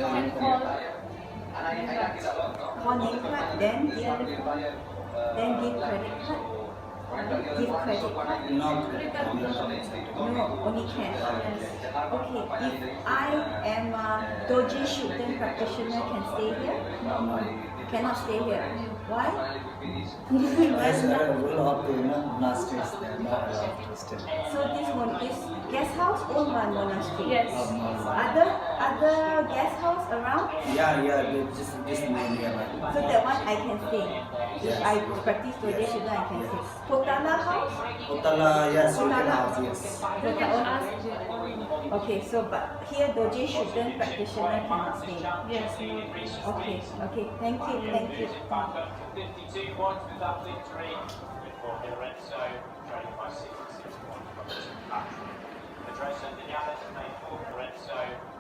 can call name card, then give credit card. Give credit card. no No, only cash. Okay, if I am a Doji Shuten practitioner, can stay here? Cannot stay here. Why? as a rule of the monasteries, they are not allowed to stay. So this guest house or one monastery? Oh, Yes. no. Other guest house around? Yeah, just mainly about. So that one I can stay. If Yes. I practice Doji Shuten, I can stay. Potala house? Potala, yes, you can Potala. have, yes. You can Potala. ask. Okay, so but here Doji Shuten practitioner cannot stay. Yes. Okay, thank you. 52 points with that victory before Lorenzo trailing by 66 points. Lorenzo